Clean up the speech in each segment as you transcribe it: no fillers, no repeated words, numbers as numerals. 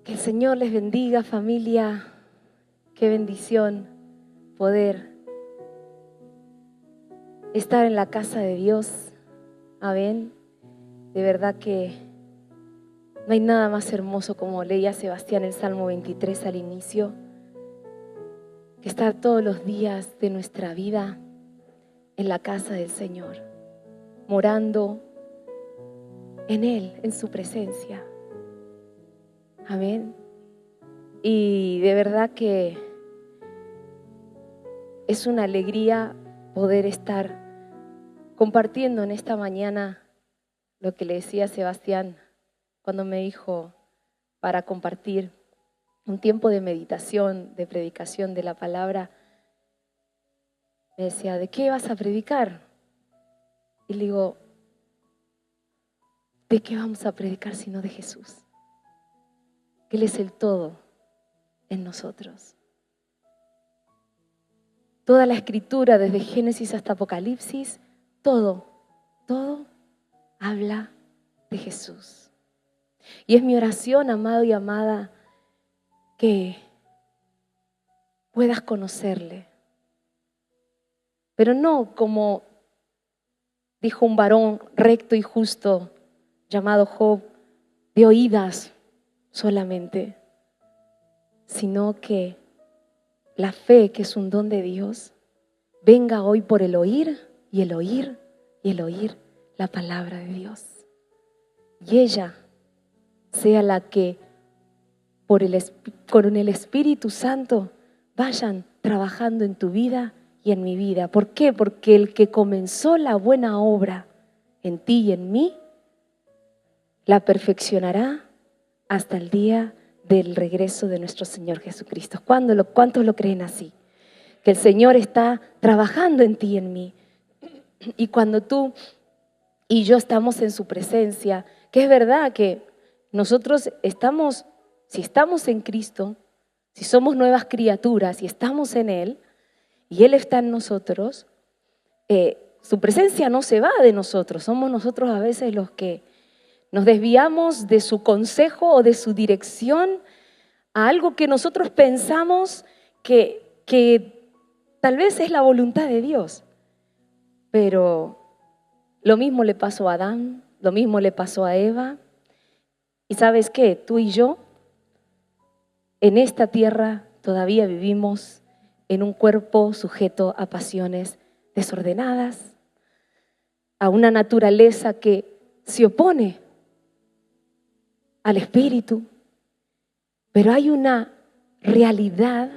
Que el Señor les bendiga, familia. Qué bendición poder estar en la casa de Dios. Amén. De verdad que no hay nada más hermoso, como leía Sebastián el Salmo 23 al inicio, que estar todos los días de nuestra vida en la casa del Señor, morando en Él, en su presencia. Amén. Y de verdad que es una alegría poder estar compartiendo en esta mañana lo que le decía Sebastián cuando me dijo para compartir un tiempo de meditación, de predicación de la palabra. Me decía, ¿de qué vas a predicar? Y le digo, ¿de qué vamos a predicar sino de Jesús? Que Él es el todo en nosotros. Toda la escritura, desde Génesis hasta Apocalipsis, todo habla de Jesús. Y es mi oración, amado y amada, que puedas conocerle. Pero no como dijo un varón recto y justo llamado Job, de oídas solamente, sino que la fe, que es un don de Dios, venga hoy por el oír y el oír y el oír la palabra de Dios. Y ella sea la que con el Espíritu Santo vayan trabajando en tu vida y en mi vida. ¿Por qué? Porque el que comenzó la buena obra en ti y en mí, la perfeccionará hasta el día del regreso de nuestro Señor Jesucristo. ¿Cuántos lo creen así? Que el Señor está trabajando en ti y en mí. Y cuando tú y yo estamos en su presencia, que es verdad que nosotros estamos, si estamos en Cristo, si somos nuevas criaturas y estamos en Él, y Él está en nosotros, su presencia no se va de nosotros. Somos nosotros a veces los que nos desviamos de su consejo o de su dirección a algo que nosotros pensamos que tal vez es la voluntad de Dios. Pero lo mismo le pasó a Adán, lo mismo le pasó a Eva. ¿Y sabes qué? Tú y yo en esta tierra todavía vivimos en un cuerpo sujeto a pasiones desordenadas, a una naturaleza que se opone al Espíritu, pero hay una realidad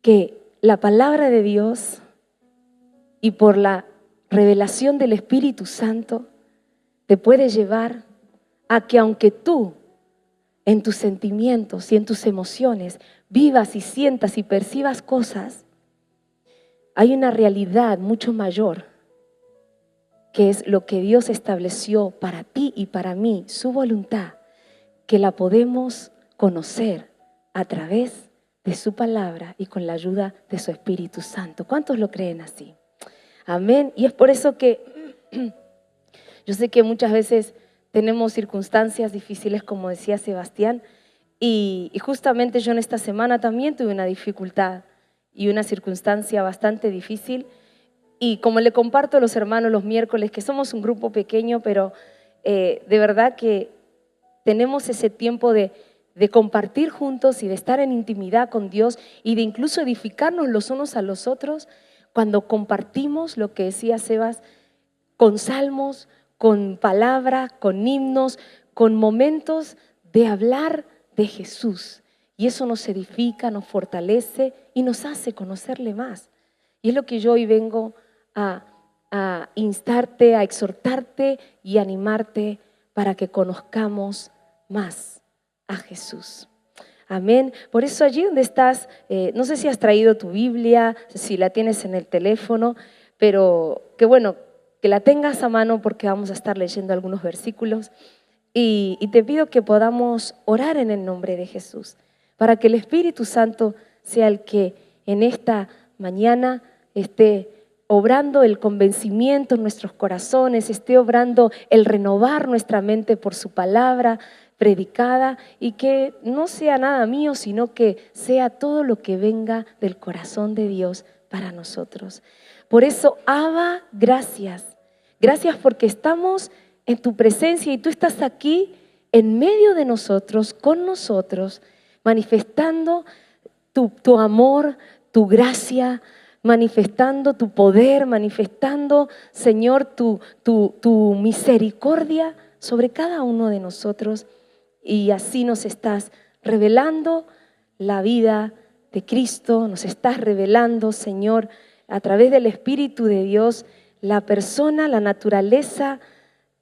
que la palabra de Dios y por la revelación del Espíritu Santo te puede llevar a que aunque tú en tus sentimientos y en tus emociones vivas y sientas y percibas cosas, hay una realidad mucho mayor, que es lo que Dios estableció para ti y para mí, su voluntad, que la podemos conocer a través de su palabra y con la ayuda de su Espíritu Santo. ¿Cuántos lo creen así? Amén. Y es por eso que yo sé que muchas veces tenemos circunstancias difíciles, como decía Sebastián, y justamente yo en esta semana también tuve una dificultad y una circunstancia bastante difícil. Y como le comparto a los hermanos los miércoles, que somos un grupo pequeño, pero de verdad que tenemos ese tiempo de compartir juntos y de estar en intimidad con Dios y de incluso edificarnos los unos a los otros cuando compartimos lo que decía Sebas, con salmos, con palabra, con himnos, con momentos de hablar de Jesús. Y eso nos edifica, nos fortalece y nos hace conocerle más. Y es lo que yo hoy vengo a instarte, a exhortarte y animarte para que conozcamos más a Jesús. Amén. Por eso allí donde estás, no sé si has traído tu Biblia, si la tienes en el teléfono, pero que bueno, que la tengas a mano porque vamos a estar leyendo algunos versículos y te pido que podamos orar en el nombre de Jesús para que el Espíritu Santo sea el que en esta mañana esté obrando el convencimiento en nuestros corazones, esté obrando el renovar nuestra mente por su palabra, predicada y que no sea nada mío, sino que sea todo lo que venga del corazón de Dios para nosotros. Por eso, Abba, gracias. Gracias porque estamos en tu presencia y tú estás aquí en medio de nosotros, con nosotros, manifestando tu amor, tu gracia, manifestando tu poder, manifestando, Señor, tu misericordia sobre cada uno de nosotros. Y así nos estás revelando la vida de Cristo, nos estás revelando, Señor, a través del Espíritu de Dios, la persona, la naturaleza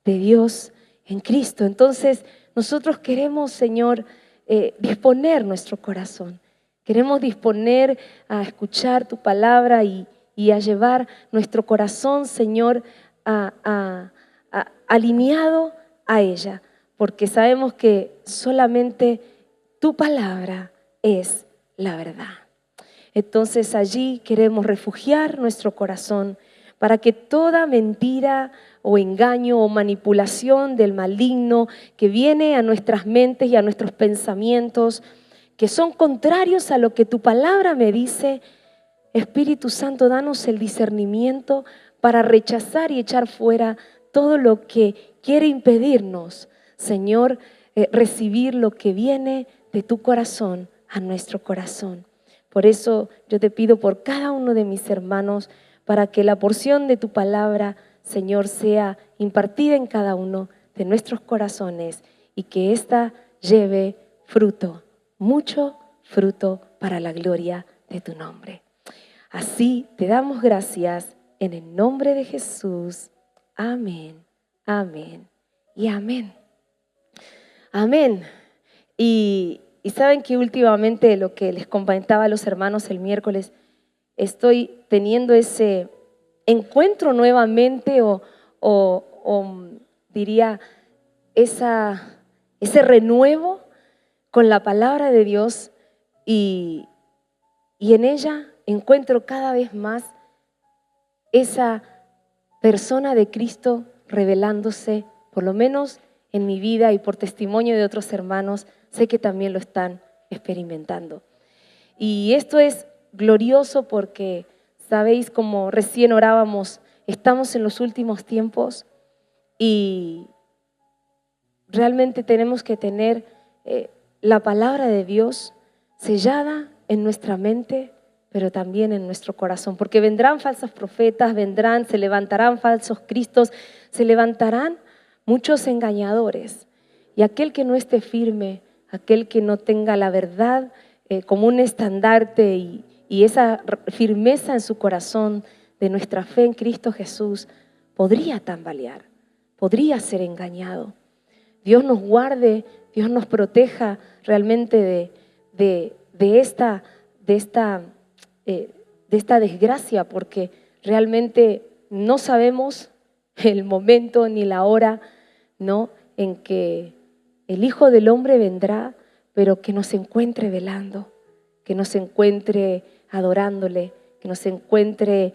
de Dios en Cristo. Entonces, nosotros queremos, Señor, disponer nuestro corazón. Queremos disponer a escuchar tu palabra y a llevar nuestro corazón, Señor, alineado a ella, porque sabemos que solamente tu palabra es la verdad. Entonces allí queremos refugiar nuestro corazón para que toda mentira o engaño o manipulación del maligno que viene a nuestras mentes y a nuestros pensamientos, que son contrarios a lo que tu palabra me dice, Espíritu Santo, danos el discernimiento para rechazar y echar fuera todo lo que quiere impedirnos, Señor, recibir lo que viene de tu corazón a nuestro corazón. Por eso yo te pido por cada uno de mis hermanos, para que la porción de tu palabra, Señor, sea impartida en cada uno de nuestros corazones y que ésta lleve fruto, mucho fruto para la gloria de tu nombre. Así te damos gracias en el nombre de Jesús. Amén, amén y amén. Amén. Y saben que últimamente lo que les comentaba a los hermanos el miércoles, estoy teniendo ese encuentro nuevamente o diría ese renuevo con la palabra de Dios y en ella encuentro cada vez más esa persona de Cristo revelándose, por lo menos en mi vida y por testimonio de otros hermanos, sé que también lo están experimentando. Y esto es glorioso porque, sabéis, como recién orábamos, estamos en los últimos tiempos y realmente tenemos que tener la palabra de Dios sellada en nuestra mente, pero también en nuestro corazón, porque vendrán falsos profetas, se levantarán falsos cristos, se levantarán muchos engañadores, y aquel que no esté firme, aquel que no tenga la verdad como un estandarte y esa firmeza en su corazón de nuestra fe en Cristo Jesús, podría tambalear, podría ser engañado. Dios nos guarde, Dios nos proteja realmente de esta desgracia, porque realmente no sabemos el momento ni la hora, ¿no?, en que el Hijo del Hombre vendrá, pero que nos encuentre velando, que nos encuentre adorándole, que nos encuentre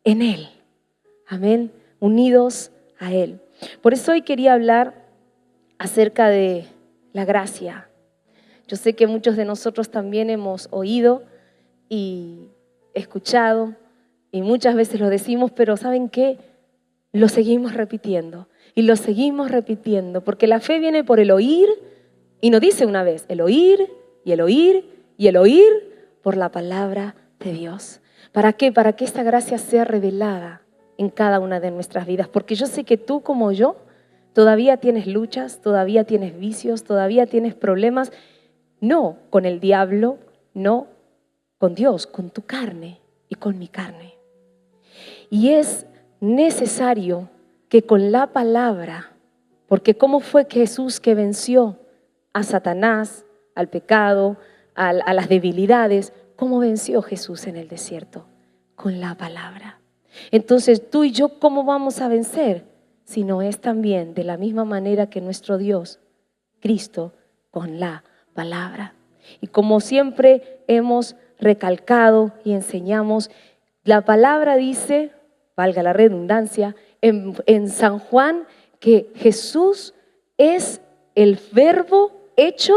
en Él. Amén, unidos a Él. Por eso hoy quería hablar acerca de la gracia. Yo sé que muchos de nosotros también hemos oído y escuchado y muchas veces lo decimos, pero ¿saben qué? Lo seguimos repitiendo y lo seguimos repitiendo, porque la fe viene por el oír, y no dice una vez, el oír y el oír y el oír por la palabra de Dios. ¿Para qué? Para que esta gracia sea revelada en cada una de nuestras vidas, porque yo sé que tú como yo todavía tienes luchas, todavía tienes vicios, todavía tienes problemas, no con el diablo, no con Dios, con tu carne y con mi carne. Y es necesario que con la palabra, porque ¿cómo fue Jesús que venció a Satanás, al pecado, a las debilidades? ¿Cómo venció Jesús en el desierto? Con la palabra. Entonces tú y yo, ¿cómo vamos a vencer? Si no es también de la misma manera que nuestro Dios, Cristo, con la palabra. Y como siempre hemos recalcado y enseñamos, la palabra dice, valga la redundancia, en San Juan, que Jesús es el verbo hecho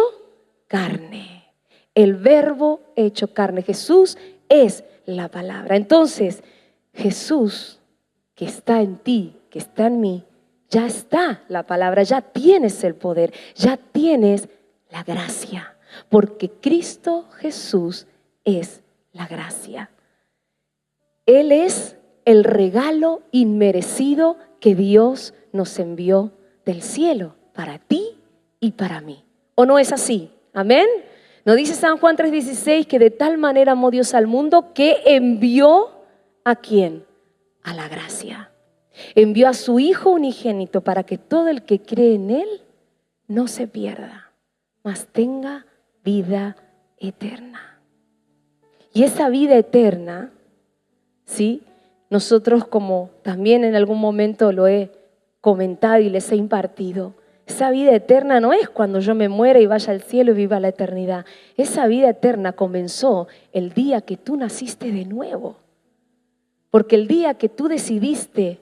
carne. El verbo hecho carne. Jesús es la palabra. Entonces, Jesús, que está en ti, que está en mí, ya está la palabra, ya tienes el poder, ya tienes la gracia, porque Cristo Jesús es la gracia. Él es el regalo inmerecido que Dios nos envió del cielo para ti y para mí. ¿O no es así? ¿Amén? ¿No dice San Juan 3:16 que de tal manera amó Dios al mundo que envió a quién? A la gracia. Envió a su Hijo unigénito para que todo el que cree en Él no se pierda, mas tenga vida eterna. Y esa vida eterna, ¿sí? Nosotros, como también en algún momento lo he comentado y les he impartido, esa vida eterna no es cuando yo me muera y vaya al cielo y viva la eternidad. Esa vida eterna comenzó el día que tú naciste de nuevo. Porque el día que tú decidiste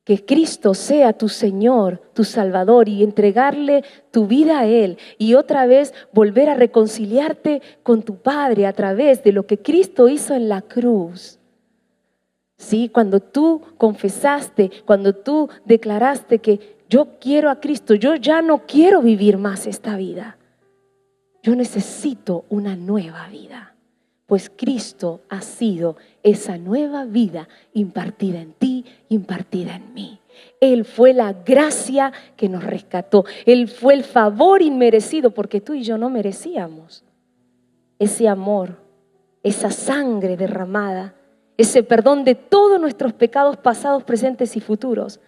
que Cristo sea tu Señor, tu Salvador, y entregarle tu vida a Él y otra vez volver a reconciliarte con tu Padre a través de lo que Cristo hizo en la cruz. ¿Sí? Cuando tú confesaste, cuando tú declaraste que yo quiero a Cristo, yo ya no quiero vivir más esta vida. Yo necesito una nueva vida, pues Cristo ha sido esa nueva vida impartida en ti, impartida en mí. Él fue la gracia que nos rescató. Él fue el favor inmerecido, porque tú y yo no merecíamos ese amor, esa sangre derramada, ese perdón de todos nuestros pecados pasados, presentes y futuros.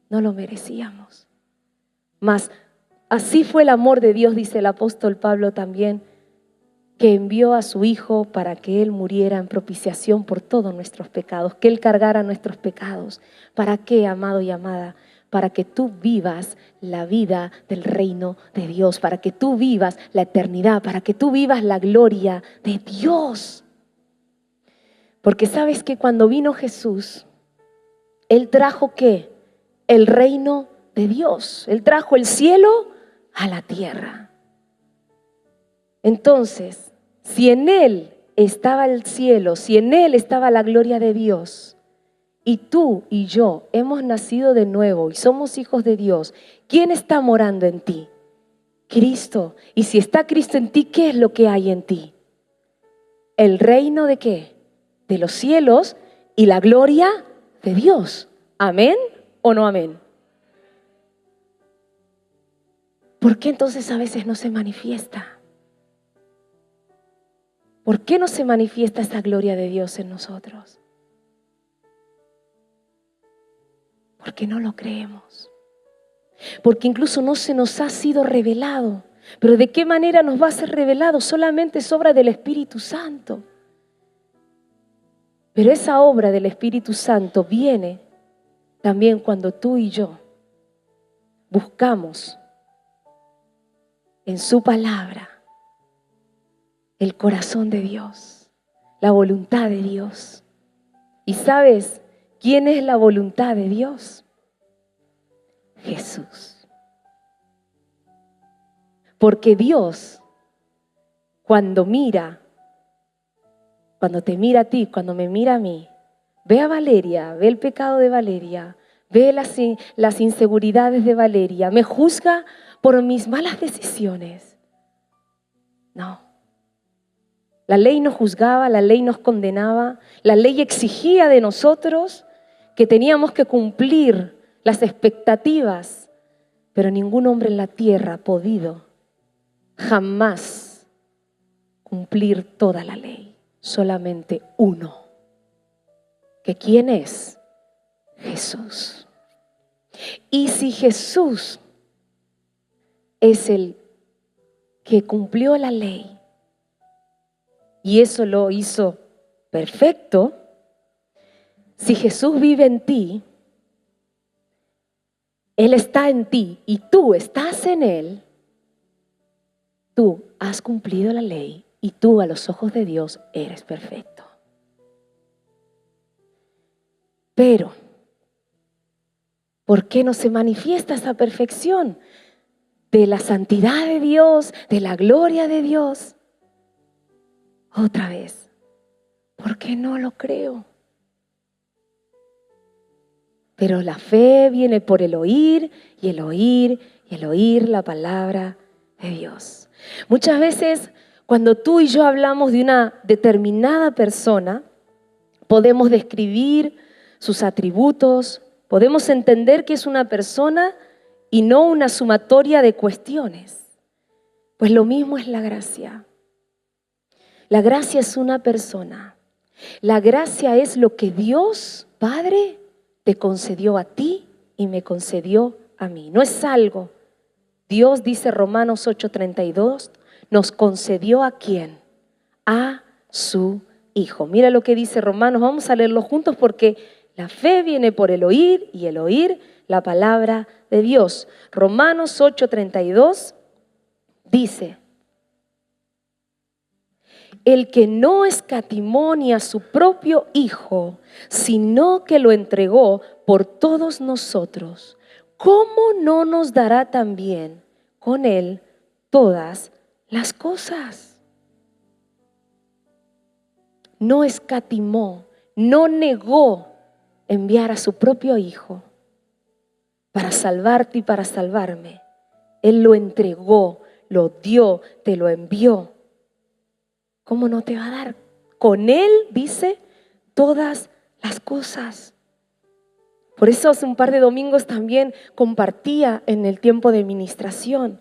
No lo merecíamos. Mas así fue el amor de Dios, dice el apóstol Pablo también, que envió a su Hijo para que Él muriera en propiciación por todos nuestros pecados, que Él cargara nuestros pecados. ¿Para qué, amado y amada? Para que tú vivas la vida del reino de Dios, para que tú vivas la eternidad, para que tú vivas la gloria de Dios. Porque sabes que cuando vino Jesús, Él trajo ¿qué? El reino de Dios. Él trajo el cielo a la tierra. Entonces, si en Él estaba el cielo, si en Él estaba la gloria de Dios, y tú y yo hemos nacido de nuevo y somos hijos de Dios, ¿quién está morando en ti? Cristo. Y si está Cristo en ti, ¿qué es lo que hay en ti? ¿El reino de qué? De los cielos y la gloria de Dios. ¿Amén o no amén? ¿Por qué entonces a veces no se manifiesta? ¿Por qué no se manifiesta esa gloria de Dios en nosotros? Porque no lo creemos. Porque incluso no se nos ha sido revelado. Pero ¿de qué manera nos va a ser revelado? Solamente es obra del Espíritu Santo. Pero esa obra del Espíritu Santo viene también cuando tú y yo buscamos en su palabra el corazón de Dios, la voluntad de Dios. ¿Y sabes quién es la voluntad de Dios? Jesús. Porque Dios, cuando te mira a ti, cuando me mira a mí, ve a Valeria, ve el pecado de Valeria, ve las inseguridades de Valeria, me juzga por mis malas decisiones. No. La ley nos juzgaba, la ley nos condenaba, la ley exigía de nosotros que teníamos que cumplir las expectativas, pero ningún hombre en la tierra ha podido jamás cumplir toda la ley. Solamente uno. ¿Que quién es? Jesús. Y si Jesús es el que cumplió la ley y eso lo hizo perfecto, si Jesús vive en ti, Él está en ti y tú estás en Él, tú has cumplido la ley y tú a los ojos de Dios eres perfecto. Pero, ¿por qué no se manifiesta esa perfección? de la santidad de Dios, de la gloria de Dios. Otra vez, ¿por qué no lo creo? Pero la fe viene por el oír y el oír y el oír la palabra de Dios. Muchas veces cuando tú y yo hablamos de una determinada persona, podemos describir sus atributos, podemos entender que es una persona y no una sumatoria de cuestiones. Pues lo mismo es la gracia. La gracia es una persona. La gracia es lo que Dios, Padre, te concedió a ti y me concedió a mí. No es algo. Dios, dice Romanos 8:32, nos concedió ¿a quién? A su Hijo. Mira lo que dice Romanos, vamos a leerlo juntos porque la fe viene por el oír y el oír la palabra de Dios. Romanos 8:32 dice: el que no escatimó ni a su propio Hijo, sino que lo entregó por todos nosotros, ¿cómo no nos dará también con Él todas las cosas? No escatimó, no negó enviar a su propio Hijo para salvarte y para salvarme. Él lo entregó, lo dio, te lo envió. ¿Cómo no te va a dar? Con Él, dice, todas las cosas. Por eso hace un par de domingos también compartía en el tiempo de ministración.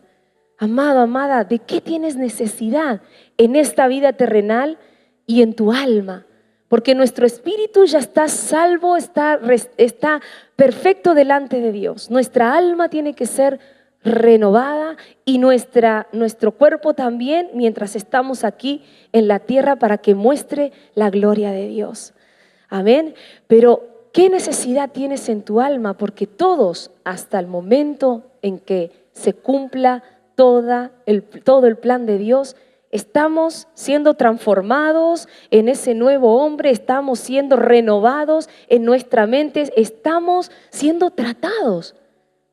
Amado, amada, ¿de qué tienes necesidad en esta vida terrenal y en tu alma? Porque nuestro espíritu ya está salvo, está perfecto delante de Dios. Nuestra alma tiene que ser renovada y nuestro cuerpo también mientras estamos aquí en la tierra para que muestre la gloria de Dios. Amén. Pero ¿qué necesidad tienes en tu alma? Porque todos, hasta el momento en que se cumpla todo el plan de Dios, estamos siendo transformados en ese nuevo hombre, estamos siendo renovados en nuestra mente, estamos siendo tratados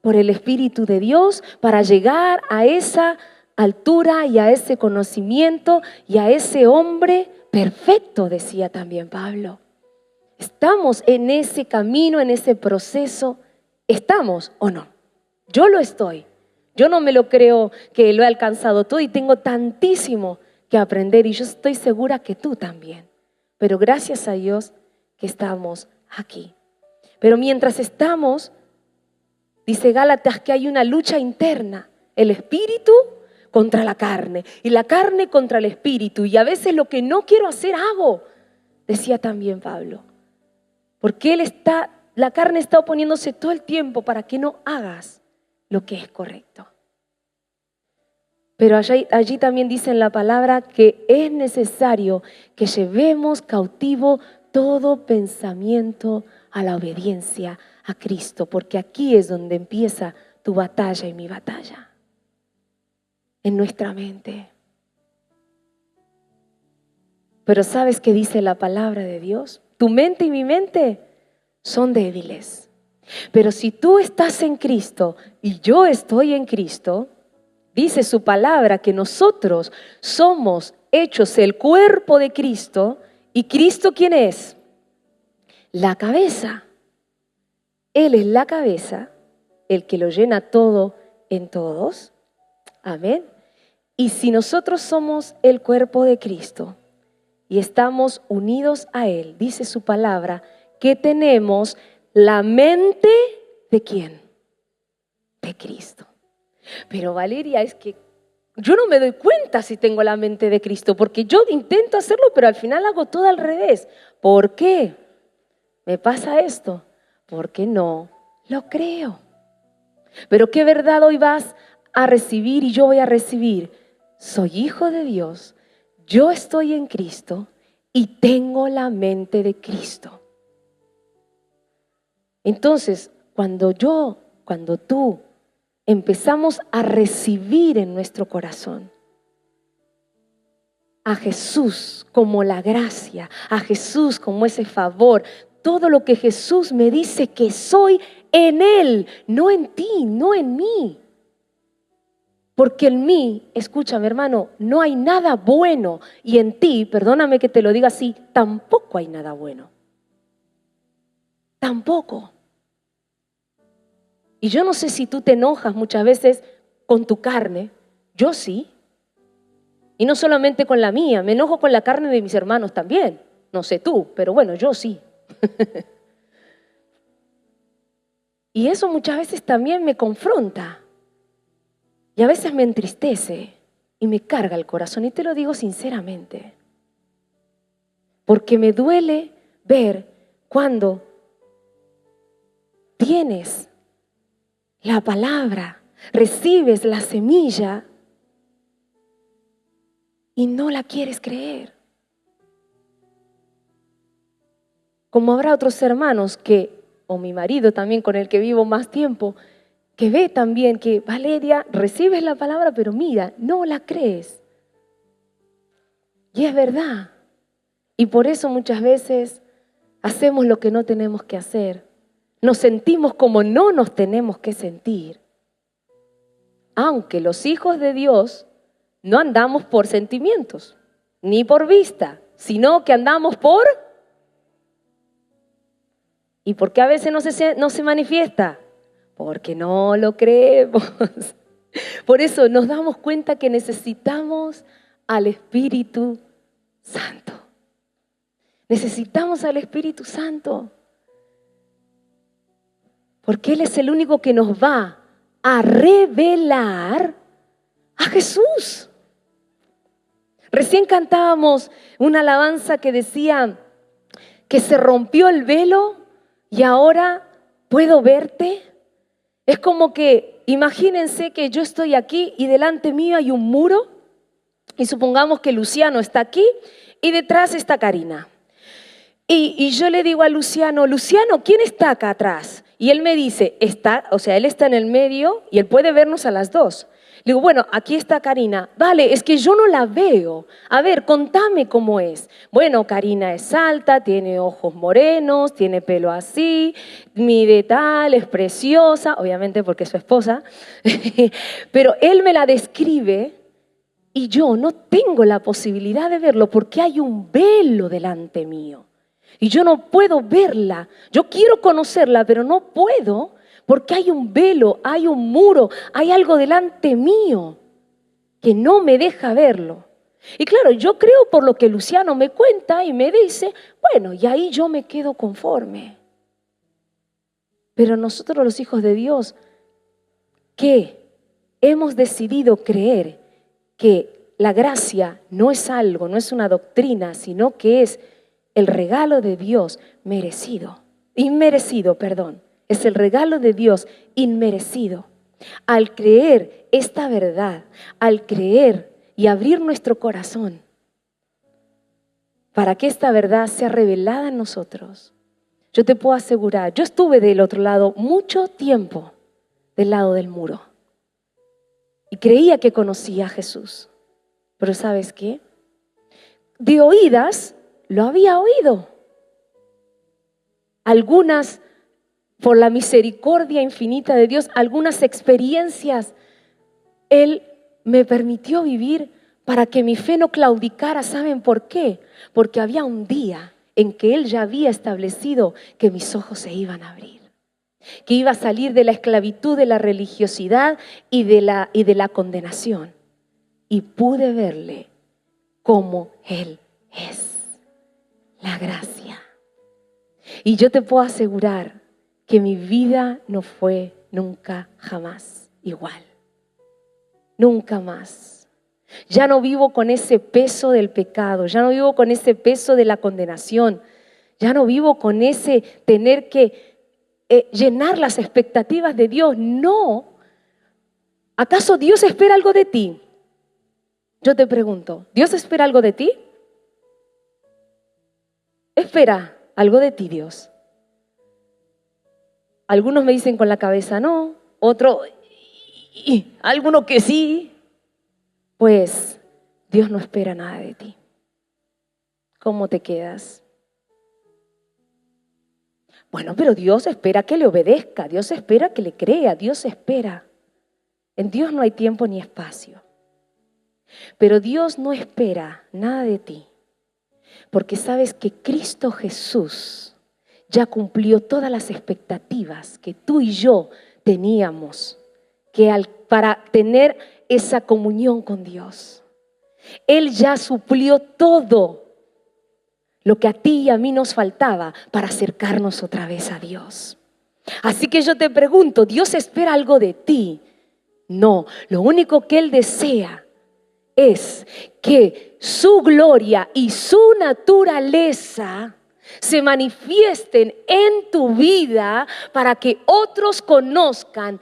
por el Espíritu de Dios para llegar a esa altura y a ese conocimiento y a ese hombre perfecto, decía también Pablo. Estamos en ese camino, en ese proceso. ¿Estamos o no? Yo lo estoy. Yo no me lo creo que lo he alcanzado todo y tengo tantísimo que aprender y yo estoy segura que tú también. Pero gracias a Dios que estamos aquí. Pero mientras estamos, dice Gálatas que hay una lucha interna, el espíritu contra la carne y la carne contra el espíritu. Y a veces lo que no quiero hacer hago, decía también Pablo. Porque la carne está oponiéndose todo el tiempo para que no hagas lo que es correcto. Pero allí también dice en la palabra que es necesario que llevemos cautivo todo pensamiento a la obediencia a Cristo, porque aquí es donde empieza tu batalla y mi batalla, en nuestra mente. Pero ¿sabes qué dice la palabra de Dios? Tu mente y mi mente son débiles. Pero si tú estás en Cristo y yo estoy en Cristo, dice su palabra que nosotros somos hechos el cuerpo de Cristo. ¿Y Cristo quién es? La cabeza. Él es la cabeza, el que lo llena todo en todos. Amén. Y si nosotros somos el cuerpo de Cristo y estamos unidos a Él, dice su palabra, que tenemos la mente ¿de quién? De Cristo. Pero Valeria, es que yo no me doy cuenta si tengo la mente de Cristo, porque yo intento hacerlo, pero al final hago todo al revés. ¿Por qué me pasa esto? Porque no lo creo. Pero ¿qué verdad hoy vas a recibir y yo voy a recibir? Soy hijo de Dios, yo estoy en Cristo y tengo la mente de Cristo. Entonces, cuando tú empezamos a recibir en nuestro corazón a Jesús como la gracia, a Jesús como ese favor, todo lo que Jesús me dice que soy en Él, no en ti, no en mí. Porque en mí, escúchame hermano, no hay nada bueno. Y en ti, perdóname que te lo diga así, tampoco hay nada bueno. Tampoco. Y yo no sé si tú te enojas muchas veces con tu carne. Yo sí. Y no solamente con la mía, me enojo con la carne de mis hermanos también. No sé tú, pero bueno, yo sí. Y eso muchas veces también me confronta. Y a veces me entristece y me carga el corazón. Y te lo digo sinceramente. Porque me duele ver cuando tienes la palabra, recibes la semilla y no la quieres creer. Como habrá otros hermanos o mi marido también con el que vivo más tiempo, que ve también que Valeria, recibes la palabra, pero mira, no la crees. Y es verdad. Y por eso muchas veces hacemos lo que no tenemos que hacer. Nos sentimos como no nos tenemos que sentir. Aunque los hijos de Dios no andamos por sentimientos, ni por vista, sino que andamos por... ¿Y por qué a veces no se manifiesta? Porque no lo creemos. Por eso nos damos cuenta que necesitamos al Espíritu Santo. Necesitamos al Espíritu Santo. Porque Él es el único que nos va a revelar a Jesús. Recién cantábamos una alabanza que decía que se rompió el velo y ahora puedo verte. Es como que, imagínense que yo estoy aquí y delante mío hay un muro y supongamos que Luciano está aquí y detrás está Karina. Y yo le digo a Luciano, Luciano, ¿quién está acá atrás? Y él me dice, él está en el medio y él puede vernos a las dos. Le digo, bueno, aquí está Karina. Vale, es que yo no la veo. A ver, contame cómo es. Bueno, Karina es alta, tiene ojos morenos, tiene pelo así, mide tal, es preciosa, obviamente porque es su esposa. Pero él me la describe y yo no tengo la posibilidad de verlo porque hay un velo delante mío. Y yo no puedo verla. Yo quiero conocerla, pero no puedo porque hay un velo, hay un muro, hay algo delante mío que no me deja verlo. Y claro, yo creo por lo que Luciano me cuenta y me dice, bueno, y ahí yo me quedo conforme. Pero nosotros los hijos de Dios, que hemos decidido creer que la gracia no es algo, no es una doctrina, sino que es el regalo de Dios inmerecido. Es el regalo de Dios inmerecido. Al creer esta verdad, al creer y abrir nuestro corazón para que esta verdad sea revelada en nosotros, yo te puedo asegurar, yo estuve del otro lado mucho tiempo, del lado del muro, y creía que conocía a Jesús. Pero ¿sabes qué? De oídas lo había oído. Algunas, por la misericordia infinita de Dios, algunas experiencias Él me permitió vivir para que mi fe no claudicara. ¿Saben por qué? Porque había un día en que Él ya había establecido que mis ojos se iban a abrir, que iba a salir de la esclavitud, de la religiosidad y de la condenación. Y pude verle como Él es. La gracia. Y yo te puedo asegurar que mi vida no fue nunca, jamás igual. Nunca más. Ya no vivo con ese peso del pecado, ya no vivo con ese peso de la condenación, ya no vivo con ese tener que llenar las expectativas de Dios. No. ¿Acaso Dios espera algo de ti? Yo te pregunto, ¿Dios espera algo de ti? Espera algo de ti, Dios. Algunos me dicen con la cabeza no, algunos que sí. Pues Dios no espera nada de ti. ¿Cómo te quedas? Bueno, pero Dios espera que le obedezca, Dios espera que le crea, Dios espera. En Dios no hay tiempo ni espacio. Pero Dios no espera nada de ti, porque sabes que Cristo Jesús ya cumplió todas las expectativas que tú y yo teníamos para tener esa comunión con Dios. Él ya suplió todo lo que a ti y a mí nos faltaba para acercarnos otra vez a Dios. Así que yo te pregunto, ¿Dios espera algo de ti? No, lo único que Él desea es que su gloria y su naturaleza se manifiesten en tu vida para que otros conozcan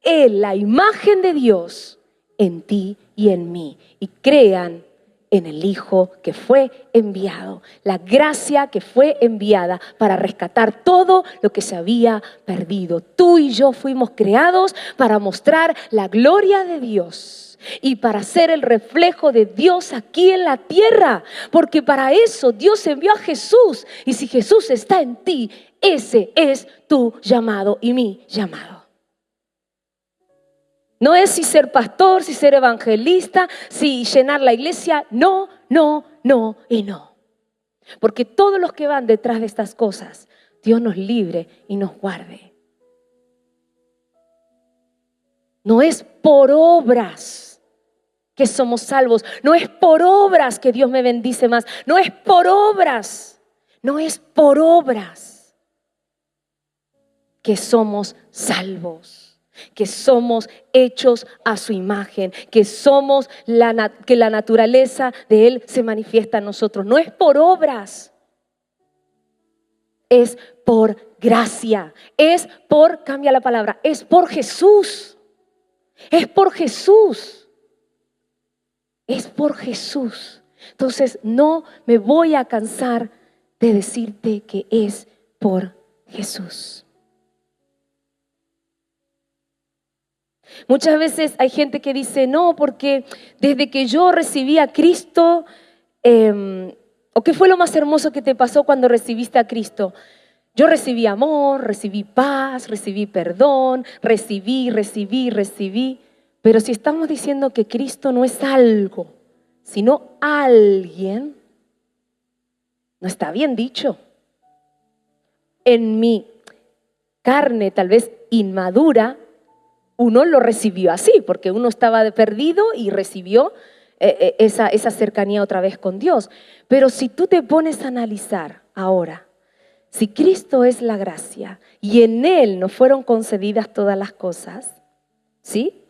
la imagen de Dios en ti y en mí y crean en el Hijo que fue enviado, la gracia que fue enviada para rescatar todo lo que se había perdido. Tú y yo fuimos creados para mostrar la gloria de Dios y para ser el reflejo de Dios aquí en la tierra, porque para eso Dios envió a Jesús, y si Jesús está en ti, ese es tu llamado y mi llamado. No es si ser pastor, si ser evangelista, si llenar la iglesia. No, no, no y no. Porque todos los que van detrás de estas cosas, Dios nos libre y nos guarde. No es por obras que somos salvos. No es por obras que Dios me bendice más. No es por obras. No es por obras que somos salvos. Que somos hechos a su imagen, que somos que la naturaleza de Él se manifiesta en nosotros. No es por obras, es por gracia, es por, cambia la palabra, es por Jesús, es por Jesús, es por Jesús. Entonces no me voy a cansar de decirte que es por Jesús. Muchas veces hay gente que dice, no, porque desde que yo recibí a Cristo, ¿o qué fue lo más hermoso que te pasó cuando recibiste a Cristo? Yo recibí amor, recibí paz, recibí perdón, recibí. Pero si estamos diciendo que Cristo no es algo, sino alguien, no está bien dicho. En mi carne, tal vez inmadura, uno lo recibió así, porque uno estaba perdido y recibió esa cercanía otra vez con Dios. Pero si tú te pones a analizar ahora, si Cristo es la gracia y en Él nos fueron concedidas todas las cosas, ¿sí?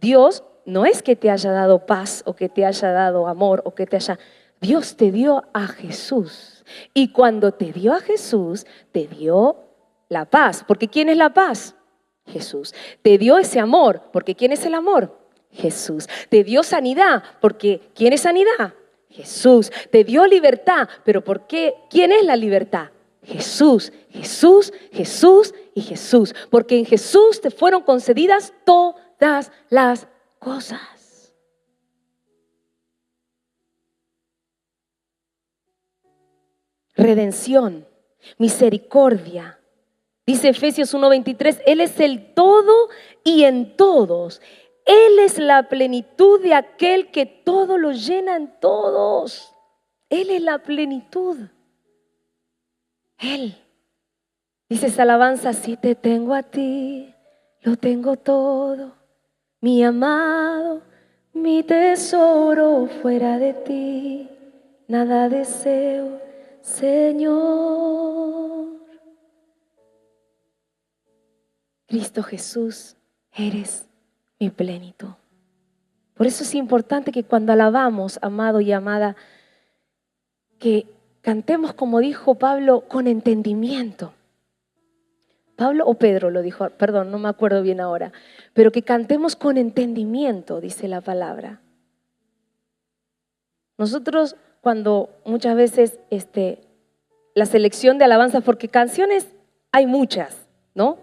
Dios no es que te haya dado paz o que te haya dado amor o que te haya... Dios te dio a Jesús. Y cuando te dio a Jesús, te dio la paz. Porque ¿quién es la paz? Jesús. Te dio ese amor, porque ¿quién es el amor? Jesús. Te dio sanidad, porque ¿quién es sanidad? Jesús. Te dio libertad, pero ¿por qué? ¿Quién es la libertad? Jesús, Jesús, Jesús y Jesús. Porque en Jesús te fueron concedidas todas las cosas. Redención, misericordia. Dice Efesios 1:23, Él es el todo y en todos. Él es la plenitud de aquel que todo lo llena en todos. Él es la plenitud. Él. Dice esa alabanza, si te tengo a ti, lo tengo todo. Mi amado, mi tesoro, fuera de ti, nada deseo, Señor. Cristo Jesús, eres mi plenitud. Por eso es importante que cuando alabamos, amado y amada, que cantemos como dijo Pablo, con entendimiento. Pablo o Pedro lo dijo, perdón, no me acuerdo bien ahora, pero que cantemos con entendimiento, dice la palabra. Nosotros cuando muchas veces la selección de alabanzas, porque canciones hay muchas, ¿no?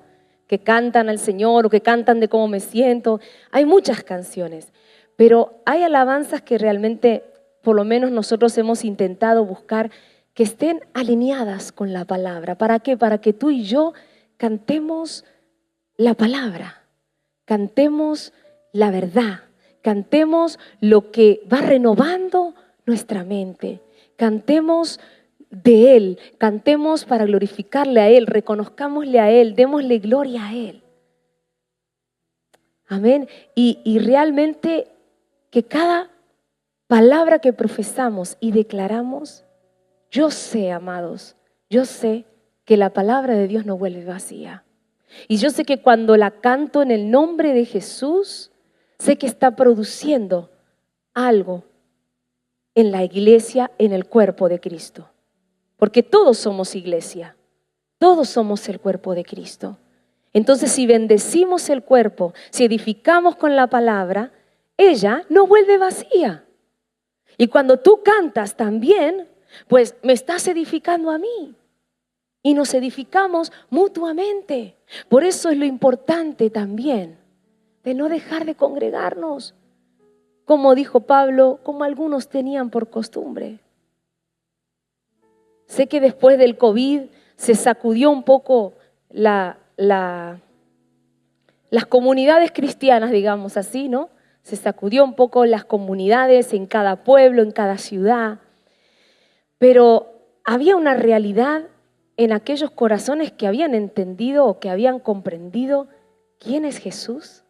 Que cantan al Señor o que cantan de cómo me siento. Hay muchas canciones, pero hay alabanzas que realmente, por lo menos nosotros hemos intentado buscar que estén alineadas con la palabra. ¿Para qué? Para que tú y yo cantemos la palabra, cantemos la verdad. Cantemos lo que va renovando nuestra mente. Cantemos de Él, cantemos para glorificarle a Él, reconozcámosle a Él, démosle gloria a Él. Amén. Y realmente que cada palabra que profesamos y declaramos, yo sé, amados, yo sé que la palabra de Dios no vuelve vacía. Y yo sé que cuando la canto en el nombre de Jesús, sé que está produciendo algo en la iglesia, en el cuerpo de Cristo. Porque todos somos iglesia, todos somos el cuerpo de Cristo. Entonces, si bendecimos el cuerpo, si edificamos con la palabra, ella no vuelve vacía. Y cuando tú cantas también, pues me estás edificando a mí. Y nos edificamos mutuamente. Por eso es lo importante también de no dejar de congregarnos. Como dijo Pablo, como algunos tenían por costumbre. Sé que después del COVID se sacudió un poco las comunidades cristianas, digamos así, ¿no? Se sacudió un poco las comunidades en cada pueblo, en cada ciudad. Pero había una realidad en aquellos corazones que habían entendido o que habían comprendido quién es Jesús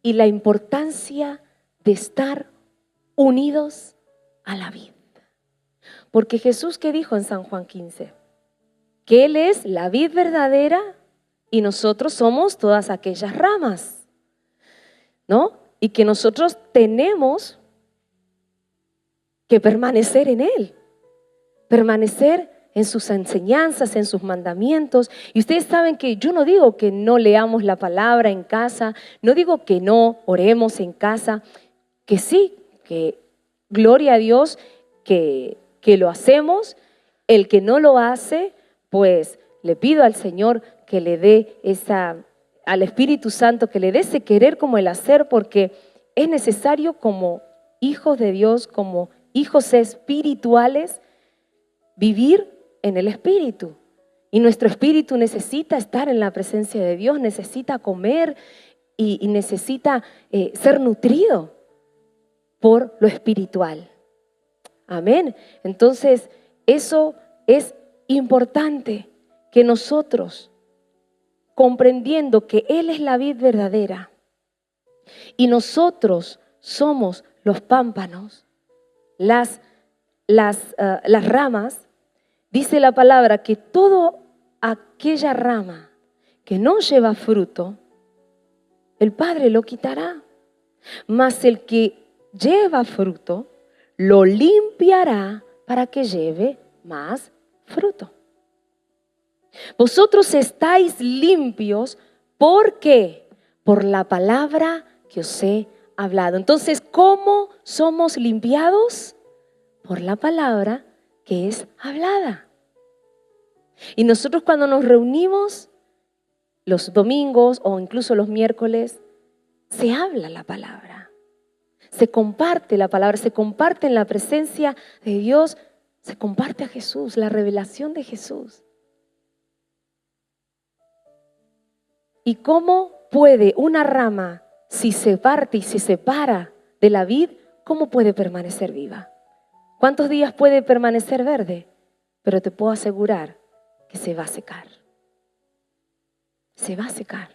y la importancia de estar unidos a la vid. Porque Jesús, ¿qué dijo en San Juan 15? Que Él es la vid verdadera y nosotros somos todas aquellas ramas, ¿no? Y que nosotros tenemos que permanecer en Él, permanecer en sus enseñanzas, en sus mandamientos. Y ustedes saben que yo no digo que no leamos la palabra en casa, no digo que no oremos en casa, que sí, que gloria a Dios, que lo hacemos. El que no lo hace, pues le pido al Señor que le dé al Espíritu Santo, que le dé ese querer como el hacer, porque es necesario como hijos de Dios, como hijos espirituales, vivir en el Espíritu. Y nuestro espíritu necesita estar en la presencia de Dios, necesita comer y necesita ser nutrido por lo espiritual. Amén. Entonces, eso es importante, que nosotros, comprendiendo que Él es la vid verdadera y nosotros somos los pámpanos, las ramas, dice la palabra que toda aquella rama que no lleva fruto, el Padre lo quitará. Mas el que lleva fruto, lo limpiará para que lleve más fruto. Vosotros estáis limpios, ¿por qué? Por la palabra que os he hablado. Entonces, ¿cómo somos limpiados? Por la palabra que es hablada. Y nosotros cuando nos reunimos los domingos o incluso los miércoles, se habla la palabra, se comparte la palabra, se comparte en la presencia de Dios, se comparte a Jesús, la revelación de Jesús. ¿Y cómo puede una rama, si se parte y se separa de la vid, cómo puede permanecer viva? ¿Cuántos días puede permanecer verde? Pero te puedo asegurar que se va a secar. Se va a secar.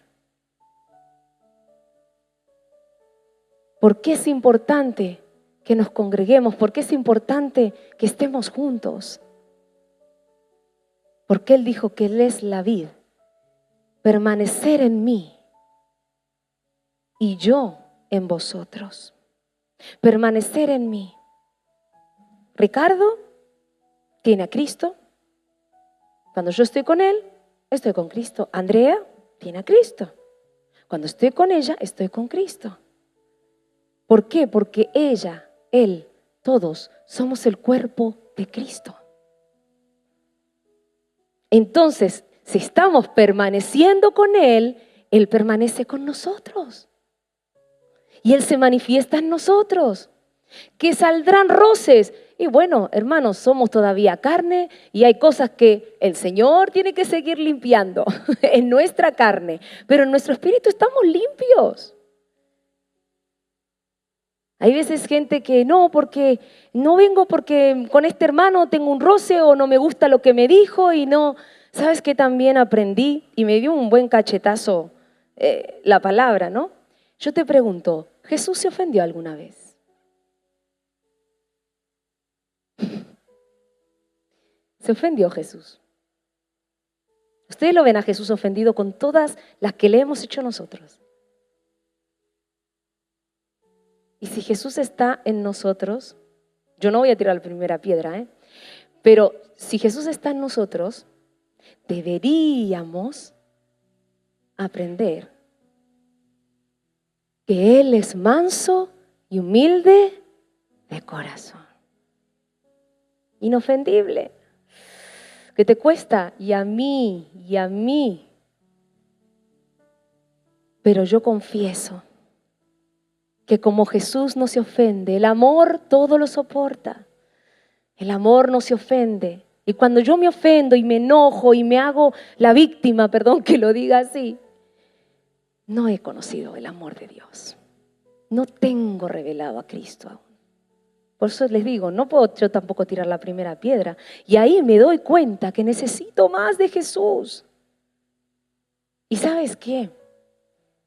¿Por qué es importante que nos congreguemos? ¿Por qué es importante que estemos juntos? Porque Él dijo que Él es la vid. Permanecer en mí y yo en vosotros. Permanecer en mí. Ricardo tiene a Cristo. Cuando yo estoy con él, estoy con Cristo. Andrea tiene a Cristo. Cuando estoy con ella, estoy con Cristo. ¿Por qué? Porque ella, él, todos somos el cuerpo de Cristo. Entonces, si estamos permaneciendo con Él, Él permanece con nosotros. Y Él se manifiesta en nosotros. Que saldrán roces. Y bueno, hermanos, somos todavía carne y hay cosas que el Señor tiene que seguir limpiando en nuestra carne. Pero en nuestro espíritu estamos limpios. Hay veces gente que no, porque no vengo porque con este hermano tengo un roce o no me gusta lo que me dijo y no. ¿Sabes qué también aprendí? Y me dio un buen cachetazo la palabra, ¿no? Yo te pregunto, ¿Jesús se ofendió alguna vez? ¿Se ofendió Jesús? Ustedes lo ven a Jesús ofendido con todas las que le hemos hecho nosotros. Y si Jesús está en nosotros, yo no voy a tirar la primera piedra, pero si Jesús está en nosotros, deberíamos aprender que Él es manso y humilde de corazón. Inofendible. ¿Qué te cuesta? Y a mí. Pero yo confieso que como Jesús no se ofende, el amor todo lo soporta. El amor no se ofende. Y cuando yo me ofendo y me enojo y me hago la víctima, perdón que lo diga así, no he conocido el amor de Dios. No tengo revelado a Cristo aún. Por eso les digo, no puedo yo tampoco tirar la primera piedra. Y ahí me doy cuenta que necesito más de Jesús. ¿Y sabes qué?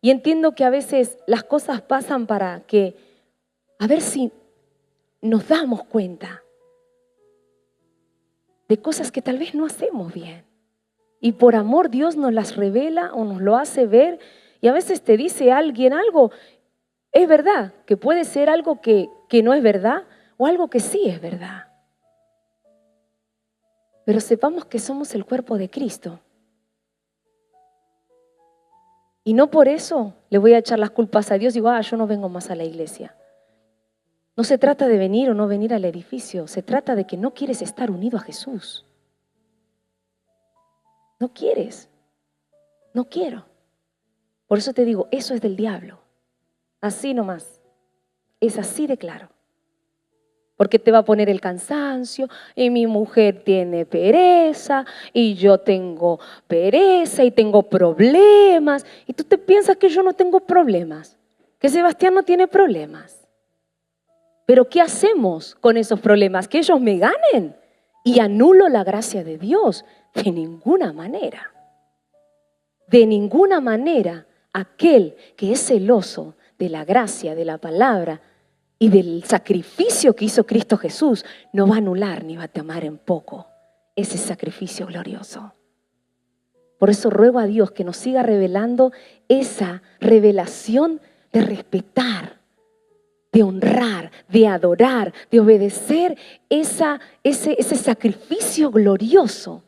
Y entiendo que a veces las cosas pasan para que, a ver si nos damos cuenta de cosas que tal vez no hacemos bien. Y por amor Dios nos las revela o nos lo hace ver. Y a veces te dice alguien algo, es verdad, que puede ser algo que no es verdad o algo que sí es verdad. Pero sepamos que somos el cuerpo de Cristo. Y no por eso le voy a echar las culpas a Dios y digo, yo no vengo más a la iglesia. No se trata de venir o no venir al edificio, se trata de que no quieres estar unido a Jesús. No quieres, no quiero. Por eso te digo, eso es del diablo. Así nomás, es así de claro. Porque te va a poner el cansancio y mi mujer tiene pereza y yo tengo pereza y tengo problemas. Y tú te piensas que yo no tengo problemas, que Sebastián no tiene problemas. Pero ¿qué hacemos con esos problemas? ¿Que ellos me ganen? ¿Y anulo la gracia de Dios? De ninguna manera. De ninguna manera aquel que es celoso de la gracia, de la palabra y del sacrificio que hizo Cristo Jesús, no va a anular ni va a tomar en poco ese sacrificio glorioso. Por eso ruego a Dios que nos siga revelando esa revelación de respetar, de honrar, de adorar, de obedecer ese sacrificio glorioso